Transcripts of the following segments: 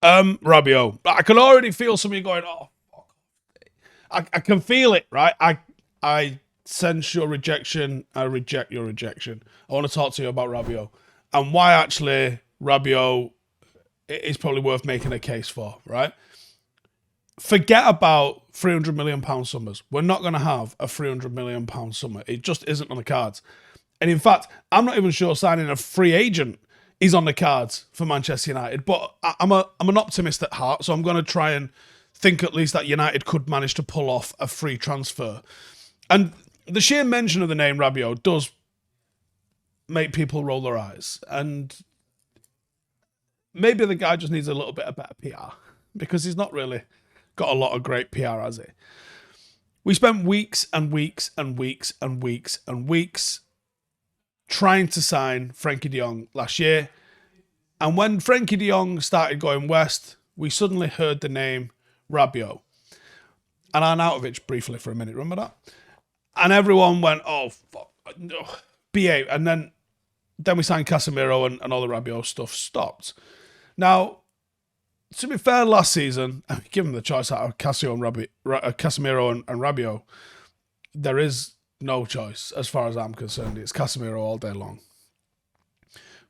Rabiot. I can already feel some of you going, oh, fuck. I can feel it, right? I sense your rejection. I reject your rejection. I want to talk to you about Rabiot and why actually Rabiot is probably worth making a case for, right? Forget about £300 million summers. We're not going to have a £300 million summer. It just isn't on the cards. And in fact, I'm not even sure signing a free agent is on the cards for Manchester United. But I'm an optimist at heart, so I'm going to try and think at least that United could manage to pull off a free transfer. And the sheer mention of the name Rabiot does make people roll their eyes. And maybe the guy just needs a little bit of better PR because he's not really got a lot of great PR, has he? We spent weeks and weeks and weeks and weeks and weeks trying to sign Frenkie de Jong last year. And when Frenkie de Jong started going west, we suddenly heard the name Rabiot. And Arnautovic briefly for a minute, remember that? And everyone went, oh, fuck, no, BA. And then we signed Casemiro and all the Rabiot stuff stopped. Now, to be fair, last season, given the choice out of Casemiro and Rabiot, there is no choice as far as I'm concerned. It's Casemiro all day long.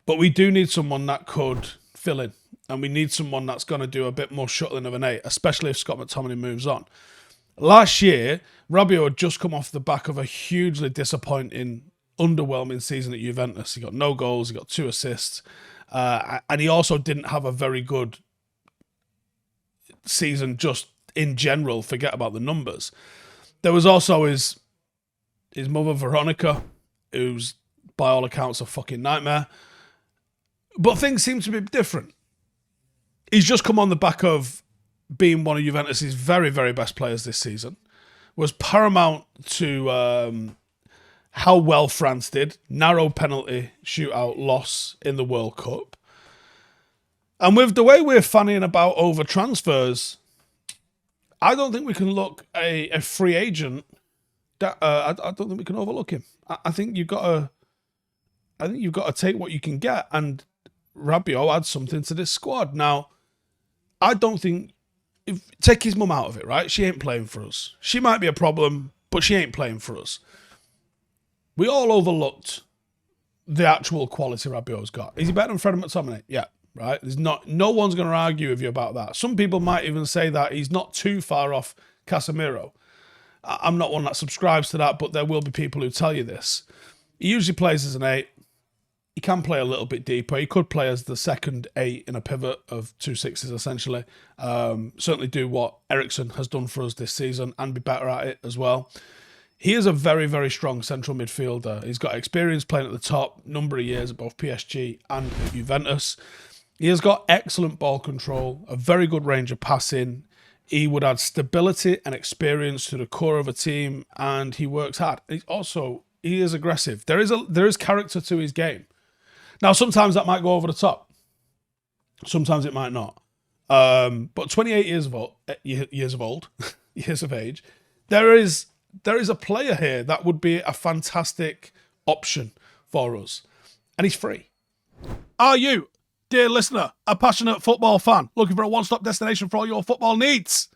But we do need someone that could fill in. And we need someone that's going to do a bit more shuttling of an 8, especially if Scott McTominay moves on. Last year, Rabiot had just come off the back of a hugely disappointing, underwhelming season at Juventus. He got no goals, he got 2 assists. And he also didn't have a very good season just in general. Forget about the numbers. There was also his mother, Veronica, who's by all accounts a fucking nightmare. But things seem to be different. He's just come on the back of being one of Juventus' very, very best players this season. Was paramount to how well France did. Narrow penalty shootout loss in the World Cup. And with the way we're fanning about over transfers, I don't think we can look a free agent. I don't think we can overlook him. I think you've got to take what you can get, and Rabiot adds something to this squad. Now, I don't think take his mum out of it, right? She ain't playing for us. She might be a problem, but she ain't playing for us. We all overlooked the actual quality Rabiot's got. Is he better than Fred McTominay? Yeah. Right? No one's going to argue with you about that. Some people might even say that he's not too far off Casemiro. I'm not one that subscribes to that, but there will be people who tell you this. He usually plays as an 8. He can play a little bit deeper. He could play as the second 8 in a pivot of 2 6s, essentially. Certainly do what Eriksen has done for us this season and be better at it as well. He is a very, very strong central midfielder. He's got experience playing at the top, number of years at both PSG and Juventus. He has got excellent ball control, a very good range of passing. He would add stability and experience to the core of a team, and he works hard. He is aggressive. There is character to his game. Now, sometimes that might go over the top. Sometimes it might not. But 28 years of age, there is a player here that would be a fantastic option for us, and he's free. Are you, dear listener, a passionate football fan looking for a one-stop destination for all your football needs?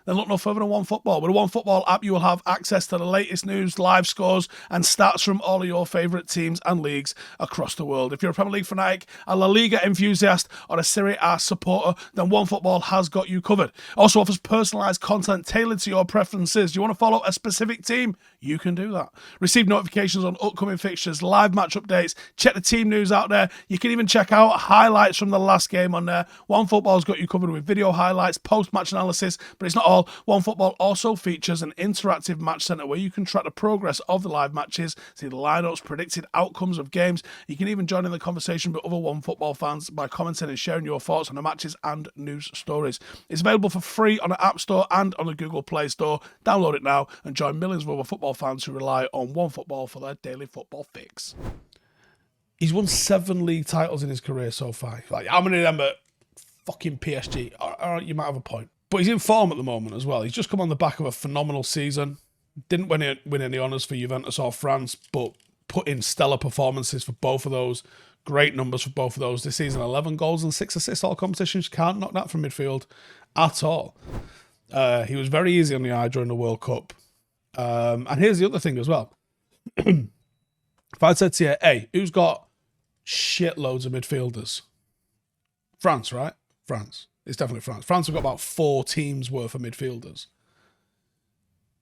Then look no further than OneFootball. With a OneFootball app, you will have access to the latest news, live scores, and stats from all of your favourite teams and leagues across the world. If you're a Premier League fanatic, a La Liga enthusiast, or a Serie A supporter, then OneFootball has got you covered. Also offers personalised content tailored to your preferences. You want to follow a specific team? You can do that. Receive notifications on upcoming fixtures, live match updates, check the team news out there. You can even check out highlights from the last game on there. OneFootball's got you covered with video highlights, post-match analysis, but it's not all. OneFootball also features an interactive match centre where you can track the progress of the live matches, see the lineups, predicted outcomes of games. You can even join in the conversation with other OneFootball fans by commenting and sharing your thoughts on the matches and news stories. It's available for free on the App Store and on the Google Play Store. Download it now and join millions of other football fans who rely on OneFootball for their daily football fix. He's won 7 league titles in his career so far. Like, how many of them are fucking PSG? Or you might have a point. But he's in form at the moment as well. He's just come on the back of a phenomenal season. Didn't win any honours for Juventus or France, but put in stellar performances for both of those Great numbers for both of those this season. 11 goals and 6 assists, all competitions. Can't knock that from midfield at all. He was very easy on the eye during the World Cup. And here's the other thing as well. If I said to you, hey, who's got shitloads of midfielders? France, right? France. It's definitely France. France have got about 4 teams worth of midfielders.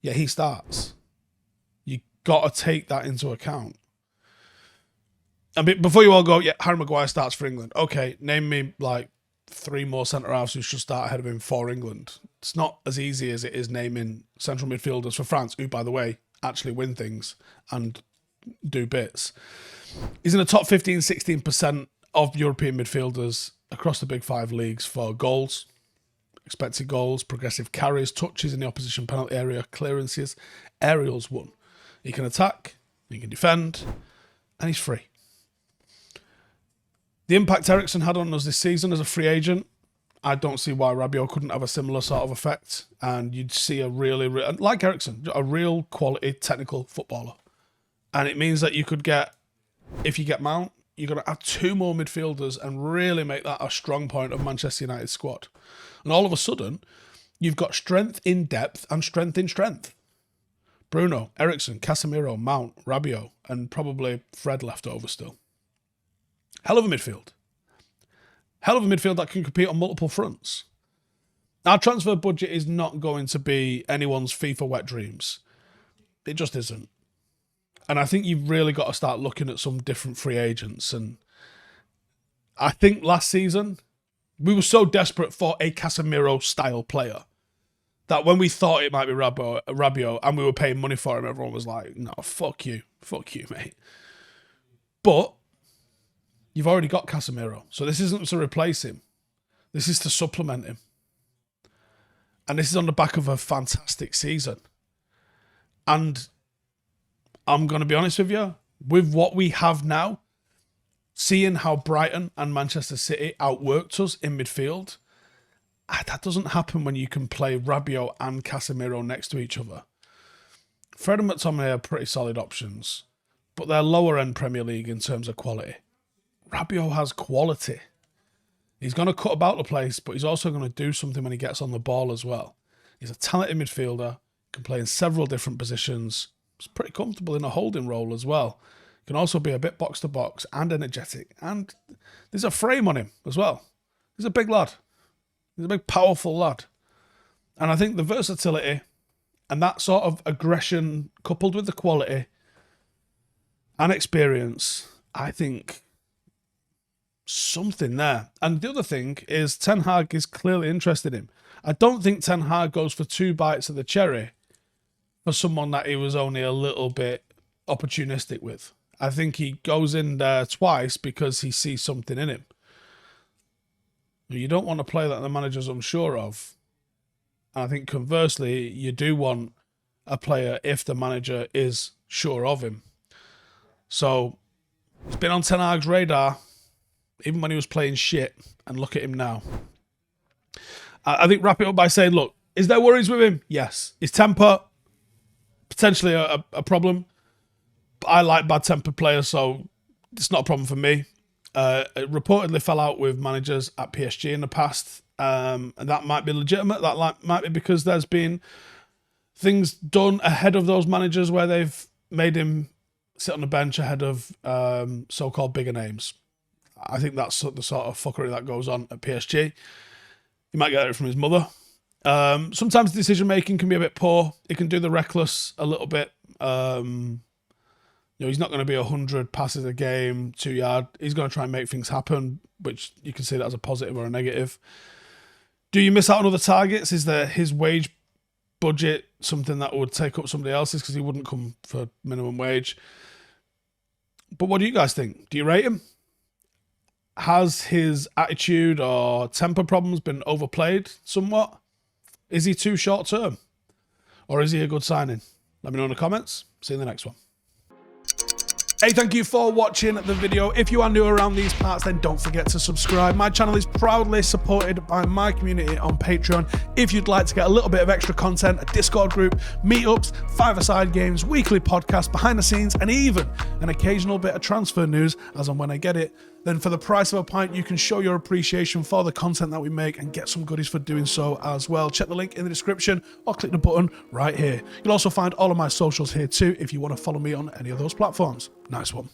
Yeah, he starts. You got to take that into account. And before you all go, yeah, Harry Maguire starts for England. Okay, name me like 3 more centre-halves who should start ahead of him for England. It's not as easy as it is naming central midfielders for France, who, by the way, actually win things and do bits. He's in the top 15, 16% of European midfielders across the big 5 leagues for goals, expected goals, progressive carries, touches in the opposition penalty area, clearances, aerials won. He can attack, he can defend, and he's free. The impact Eriksen had on us this season as a free agent, I don't see why Rabiot couldn't have a similar sort of effect. And you'd see a really, like Eriksen, a real quality technical footballer. And it means that you could get, if you get Mount, you're going to add 2 more midfielders and really make that a strong point of Manchester United's squad. And all of a sudden, you've got strength in depth and strength in strength. Bruno, Eriksen, Casemiro, Mount, Rabiot, and probably Fred left over still. Hell of a midfield. Hell of a midfield that can compete on multiple fronts. Our transfer budget is not going to be anyone's FIFA wet dreams. It just isn't. And I think you've really got to start looking at some different free agents. And I think last season, we were so desperate for a Casemiro-style player that when we thought it might be Rabiot and we were paying money for him, everyone was like, no, fuck you, mate. But you've already got Casemiro. So this isn't to replace him. This is to supplement him. And this is on the back of a fantastic season. And I'm going to be honest with you, with what we have now, seeing how Brighton and Manchester City outworked us in midfield, that doesn't happen when you can play Rabiot and Casemiro next to each other. Fred and McTominay are pretty solid options, but they're lower end Premier League in terms of quality. Rabiot has quality. He's going to cut about the place, but he's also going to do something when he gets on the ball as well. He's a talented midfielder, can play in several different positions. He's pretty comfortable in a holding role as well. Can also be a bit box-to-box and energetic. And there's a frame on him as well. He's a big lad. He's a big, powerful lad. And I think the versatility and that sort of aggression coupled with the quality and experience, I think something there. And the other thing is Ten Hag is clearly interested in him. I don't think Ten Hag goes for 2 bites of the cherry for someone that he was only a little bit opportunistic with. I think he goes in there twice because he sees something in him. You don't want to play that the manager's unsure of. And I think conversely, you do want a player if the manager is sure of him. So it's been on Ten Hag's radar even when he was playing shit, and look at him now. I think wrap it up by saying, look, is there worries with him? Yes. His temper, potentially a problem. But I like bad-tempered players, so it's not a problem for me. It reportedly fell out with managers at PSG in the past, and that might be legitimate. That might be because there's been things done ahead of those managers where they've made him sit on the bench ahead of so-called bigger names. I think that's the sort of fuckery that goes on at PSG. He might get it from his mother. Sometimes decision-making can be a bit poor. He can do the reckless a little bit. He's not going to be 100 passes a game, 2 yard. He's going to try and make things happen, which you can see that as a positive or a negative. Do you miss out on other targets? Is there his wage budget something that would take up somebody else's because he wouldn't come for minimum wage? But what do you guys think? Do you rate him? Has his attitude or temper problems been overplayed somewhat? Is he too short term? Or is he a good signing? Let me know in the comments. See you in the next one. Hey, thank you for watching the video. If you are new around these parts, then don't forget to subscribe. My channel is proudly supported by my community on Patreon. If you'd like to get a little bit of extra content, a Discord group, meetups, 5-a-side games, weekly podcasts, behind the scenes, and even an occasional bit of transfer news as and when I get it, then for the price of a pint, you can show your appreciation for the content that we make and get some goodies for doing so as well. Check the link in the description or click the button right here. You'll also find all of my socials here too if you want to follow me on any of those platforms. Nice one.